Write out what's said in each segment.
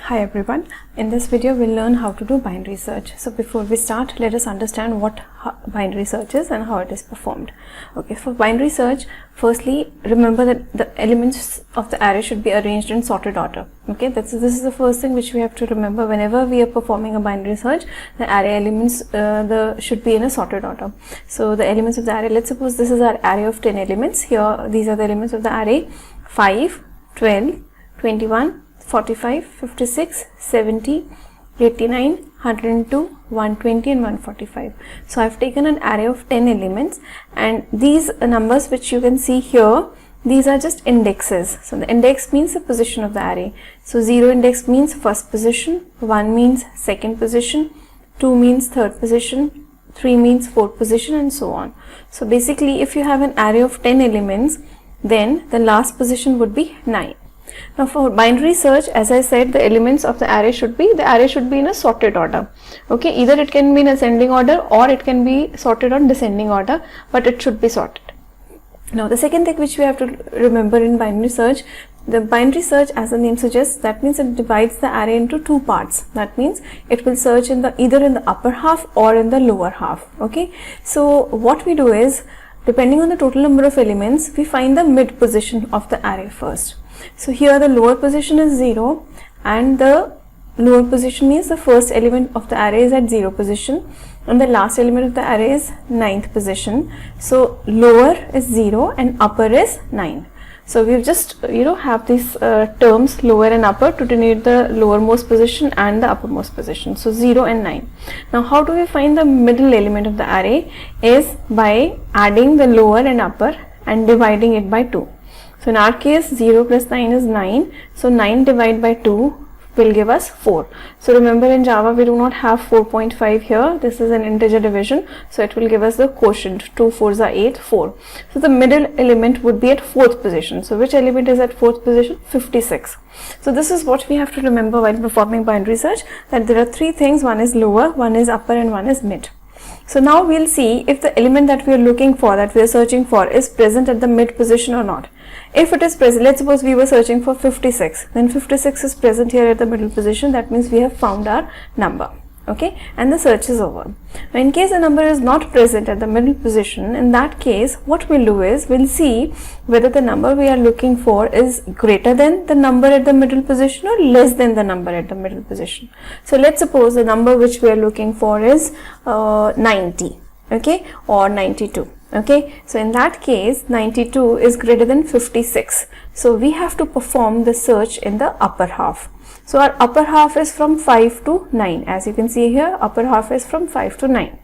Hi everyone, in this video we'll learn how to do binary search. So before we start, let us understand what binary search is and how it is performed. Okay, for binary search, firstly remember that the elements of the array should be arranged in sorted order. Okay, this is the first thing which we have to remember whenever we are performing a binary search. The array elements should be in a sorted order. So the elements of the array, let's suppose this is our array of 10 elements. Here these are the elements of the array: 5, 12, 21, 45, 56, 70, 89, 102, 120 and 145. So I've taken an array of 10 elements, and these numbers which you can see here, these are just indexes. So the index means the position of the array. So 0 index means first position, 1 means second position, 2 means third position, 3 means fourth position, and so on. So basically if you have an array of 10 elements, then the last position would be 9. Now for binary search, as I said, the elements of the array should be in a sorted order. Okay, either it can be in ascending order or it can be sorted on descending order, but it should be sorted. Now the second thing which we have to remember in binary search, the binary search, as the name suggests, that means it divides the array into two parts. That means it will search either in the upper half or in the lower half. Okay, so what we do is, depending on the total number of elements, we find the mid position of the array first. So here the lower position is 0, and the lower position means the first element of the array is at 0 position and the last element of the array is 9th position. So lower is 0 and upper is 9. So we've just have these terms lower and upper to denote the lowermost position and the uppermost position. So 0 and 9. Now how do we find the middle element of the array? Is by adding the lower and upper and dividing it by 2. So in our case 0 plus 9 is 9. So 9 divided by 2 will give us 4. So remember, in Java we do not have 4.5 here. This is an integer division. So it will give us the quotient. 2 4s are 8, 4. So the middle element would be at 4th position. So which element is at 4th position? 56. So this is what we have to remember while performing binary search, that there are three things. One is lower, one is upper, and one is mid. So now we'll see if the element that we are looking for, that we are searching for, is present at the mid position or not. If it is present, let's suppose we were searching for 56, then 56 is present here at the middle position. That means we have found our number. Okay, and the search is over. Now in case the number is not present at the middle position, in that case what we'll do is, we'll see whether the number we are looking for is greater than the number at the middle position or less than the number at the middle position. So let's suppose the number which we are looking for is 90, okay, or 92. Okay, so in that case 92 is greater than 56. So we have to perform the search in the upper half. So our upper half is from 5 to 9. As you can see here, upper half is from 5 to 9.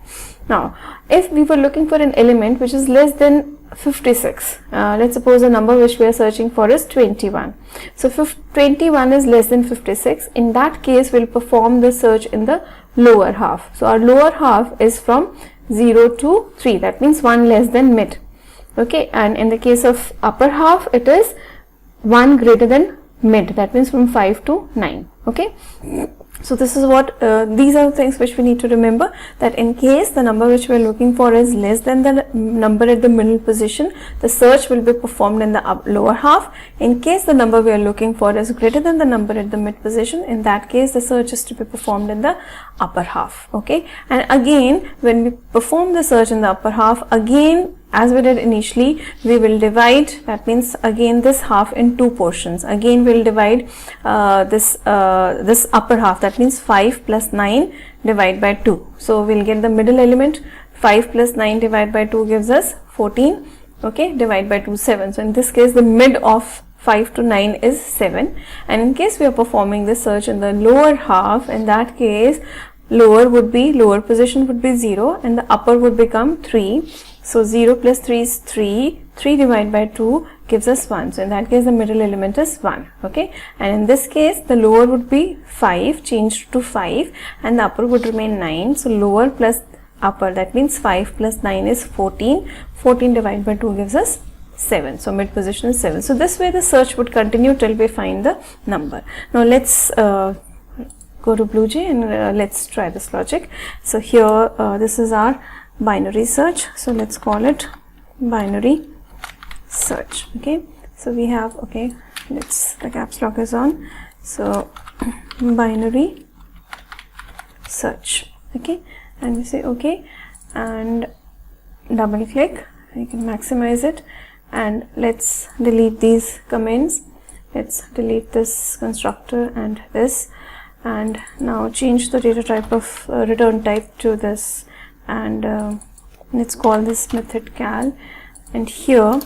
Now, if we were looking for an element which is less than 56, let's suppose the number which we are searching for is 21. So 21 is less than 56. In that case, we'll perform the search in the lower half. So our lower half is from 0 to 3. That means 1 less than mid. Okay, and in the case of upper half, it is 1 greater than mid. That means from 5 to 9. Okay, so this is what these are the things which we need to remember, that in case the number which we are looking for is less than the number at the middle position, the search will be performed in the lower half. In case the number we are looking for is greater than the number at the mid position, in that case the search is to be performed in the upper half. Okay, and again when we perform the search in the upper half, again as we did initially, we will divide, that means again this half, in two portions. Again we will divide this upper half, that means 5 plus 9 divided by 2. So we'll get the middle element. 5 plus 9 divided by 2 gives us 14. Okay, divide by 2, 7. So in this case the mid of 5 to 9 is 7. And in case we are performing the search in the lower half, in that case lower position would be 0 and the upper would become 3. So 0 plus 3 is 3. 3 divided by 2 gives us 1. So in that case the middle element is 1. Okay, and in this case the lower would be 5 changed to 5 and the upper would remain 9. So lower plus upper, that means 5 plus 9 is 14. 14 divided by 2 gives us 7. So mid position is 7. So this way the search would continue till we find the number. Now let's go to BlueJ and let's try this logic. So here this is our binary search. So let's call it binary search. Okay, so we have, okay, the caps lock is on. So binary search. Okay, and we say okay, and double click. You can maximize it, and let's delete these comments. Let's delete this constructor and this, and now change the data type of return type to this, and let's call this method cal. And here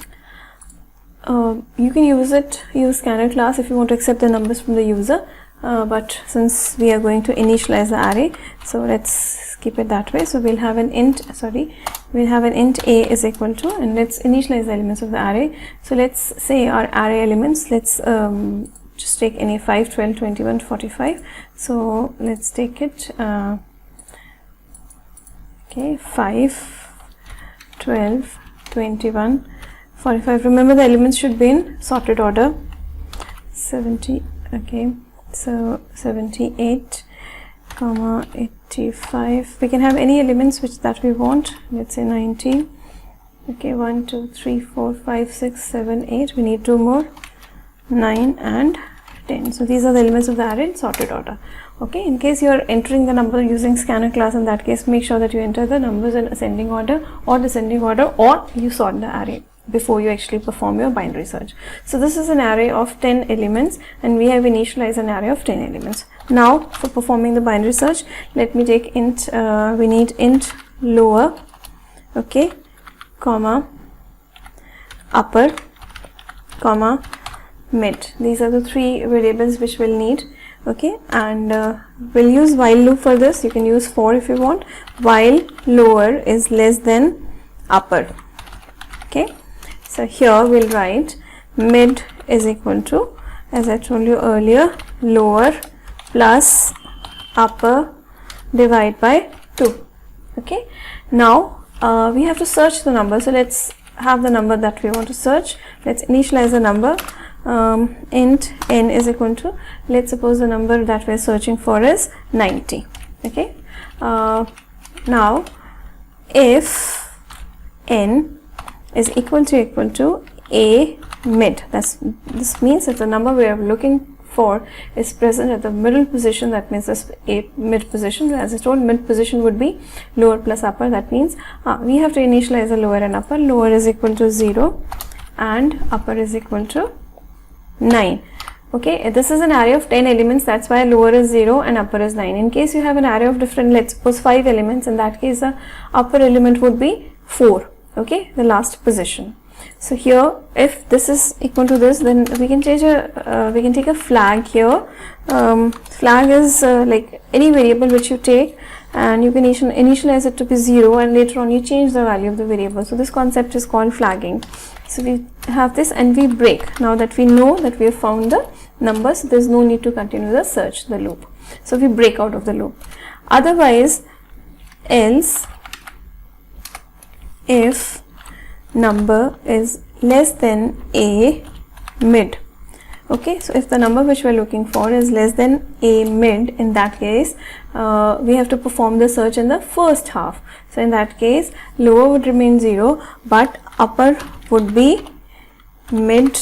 you can use scanner class if you want to accept the numbers from the user, but since we are going to initialize the array, so let's keep it that way. So we'll have an int a is equal to, and let's initialize the elements of the array. So let's say our array elements, let's just take any 5, 12, 21, 45. So let's take it okay, 5, 12, 21, 45. Remember, the elements should be in sorted order. 70, okay, so 78, 85. We can have any elements that we want. Let's say 19. Okay, 1, 2, 3, 4, 5, 6, 7, 8. We need 2 more, 9 and 10. So these are the elements of the array in sorted order. Okay, in case you are entering the number using scanner class, in that case make sure that you enter the numbers in ascending order or descending order, or you sort the array before you actually perform your binary search. So this is an array of 10 elements, and we have initialized an array of 10 elements. Now for performing the binary search, let me take int, we need int lower, okay, comma upper, comma mid. These are the 3 variables which we'll need. Okay, and we'll use while loop for this. You can use for if you want. While lower is less than upper. Okay, so here we'll write mid is equal to, as I told you earlier, lower plus upper divide by 2. Okay, now we have to search the number. So let's have the number that we want to search. Let's initialize the number. Int n is equal to, let's suppose the number that we're searching for is 90. Okay, now if n is equal to a mid, this means that the number we are looking for is present at the middle position. That means this a mid position. As I told, mid position would be lower plus upper. That means we have to initialize the lower and upper. Lower is equal to 0 and upper is equal to 9. Okay, this is an array of 10 elements, that's why lower is 0 and upper is 9. In case you have an array of different, let's suppose 5 elements, in that case the upper element would be 4. Okay, the last position. So here, if this is equal to this, then we can change we can take a flag here. Flag is like any variable which you take, and you can initialize it to be 0, and later on you change the value of the variable. So this concept is called flagging. So we have this and we break. Now that we know that we have found the numbers, there is no need to continue the search, the loop. So we break out of the loop. Otherwise, else if number is less than a mid. Okay, so if the number which we are looking for is less than a mid, in that case we have to perform the search in the first half. So in that case, lower would remain 0, but upper would be mid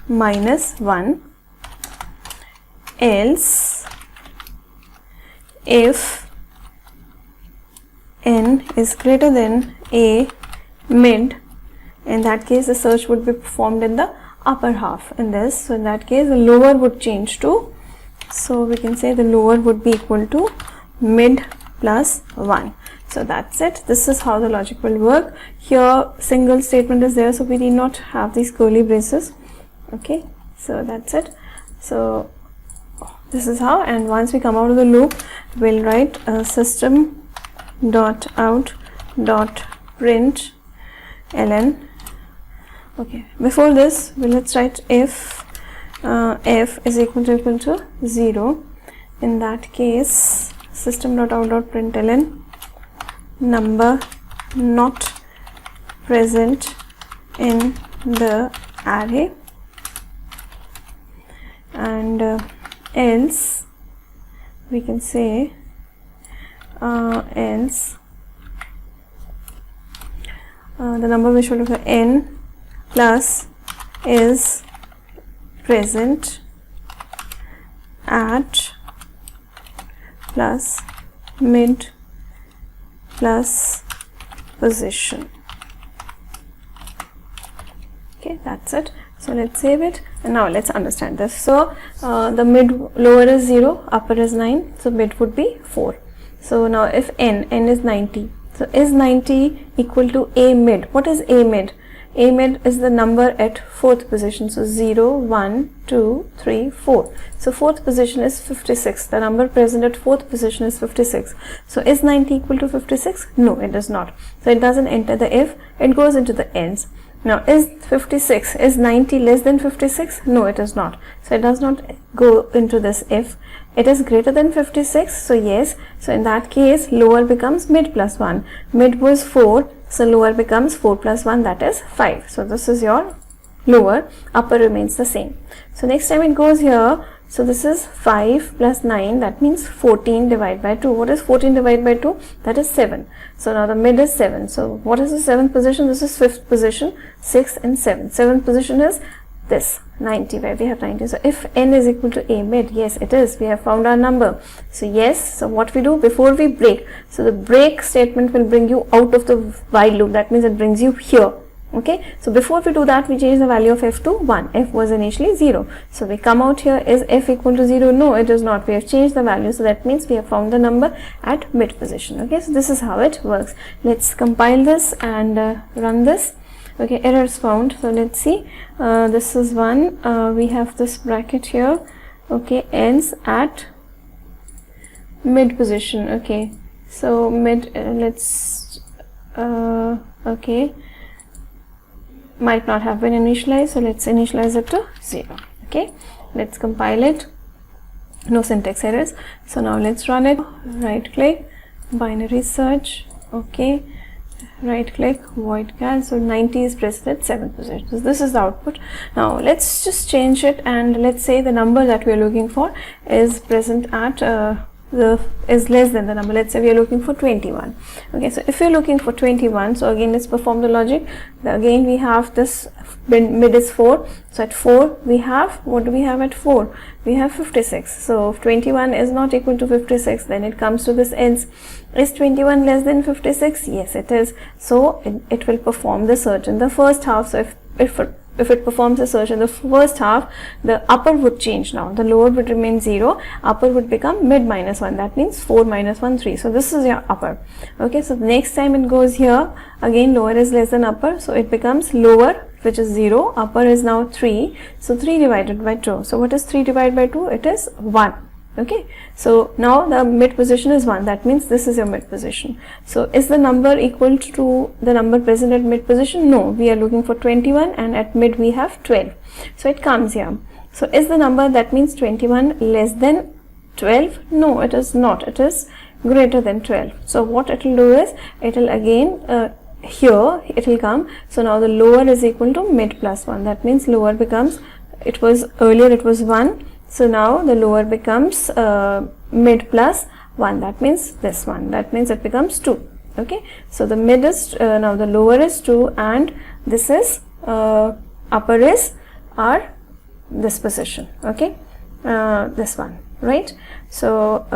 minus 1. Else if n is greater than a mid, in that case the search would be performed in the upper half in this. So in that case the lower would change to, so we can say the lower would be equal to mid plus 1. So that's it. This is how the logic will work. Here single statement is there, so we need not have these curly braces. Okay, so that's it. So this is how, and once we come out of the loop, we'll write system dot out dot print ln. Okay, before this, let's write if f is equal to 0. In that case, system dot out dot print ln number not present in the array, and else we can say else the number which will look at n plus is present at plus mid plus position. Okay, that's it. So let's save it, and now let's understand this. So the lower is 0, upper is 9, so mid would be 4. So now if n is 90, so is 90 equal to a mid? What is a mid? A mid is the number at 4th position. So 0, 1, 2, 3, 4. So 4th position is 56. The number present at 4th position is 56. So is 90 equal to 56? No, it does not. So it doesn't enter the if, it goes into the ends. Now is 56, is 90 less than 56? No, it is not. So it does not go into this if. It is greater than 56, so yes. So in that case, lower becomes mid plus 1. Mid was 4, so lower becomes 4 plus 1, that is 5. So this is your lower, upper remains the same. So next time it goes here, so this is 5 plus 9, that means 14 divided by 2. What is 14 divided by 2? That is 7. So now the mid is 7. So what is the 7th position? This is 5th position, 6 and 7. 7th position is this, 90, where we have 90. So if n is equal to a mid, yes it is, we have found our number. So yes, so what we do before we break, so the break statement will bring you out of the while loop, that means it brings you here. Okay, so before we do that, we change the value of f to 1. F was initially 0. So we come out here, is f equal to 0? No, it is not. We have changed the value. So that means we have found the number at mid position. Okay, so this is how it works. Let's compile this and run this. Okay, errors found. So let's see. This is 1. We have this bracket here. Okay, ends at mid position. Okay, so mid, let's, okay, might not have been initialized, so let's initialize it to 0. Okay, let's compile it. No syntax errors. So now let's run it. Right click, binary search. Okay, right click, void cal. So 90 is present at 7th position. So this is the output. Now let's just change it, and let's say the number that we are looking for is present at is less than the number. Let's say we are looking for 21. Okay, so if you're looking for 21, so again let's perform the logic. Again we have this mid is 4, so at 4 we have, what do we have at 4? We have 56. So if 21 is not equal to 56, then it comes to this ends. Is 21 less than 56? Yes it is. So it will perform the search in the first half. So if it performs a search in the first half, the upper would change now. The lower would remain 0, upper would become mid minus 1. That means 4 minus 1, 3. So this is your upper. Okay, so the next time it goes here, again lower is less than upper. So it becomes lower, which is 0. Upper is now 3. So 3 divided by 2. So what is 3 divided by 2? It is 1. Okay, so now the mid position is 1. That means this is your mid position. So is the number equal to the number present at mid position? No, we are looking for 21, and at mid we have 12. So it comes here. So is the number, that means 21, less than 12? No, it is not. It is greater than 12. So what it will do is, it will again here it will come. So now the lower is equal to mid plus 1. That means lower becomes, it was earlier it was 1. So now the lower becomes mid plus 1. That means this one. That means it becomes 2. Okay. So the mid is, now the lower is 2, and this is, upper is this position. Okay. This one. Right. So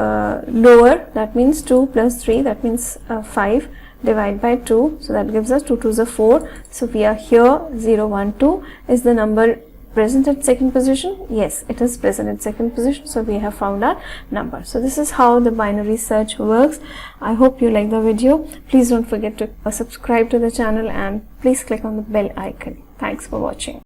lower, that means 2 plus 3. That means 5. Divide by 2. So that gives us 2 2s are 4. So we are here 0 1 2. Is the number present at second position? Yes, it is present at second position. So we have found our number. So this is how the binary search works. I hope you like the video. Please don't forget to subscribe to the channel, and please click on the bell icon. Thanks for watching.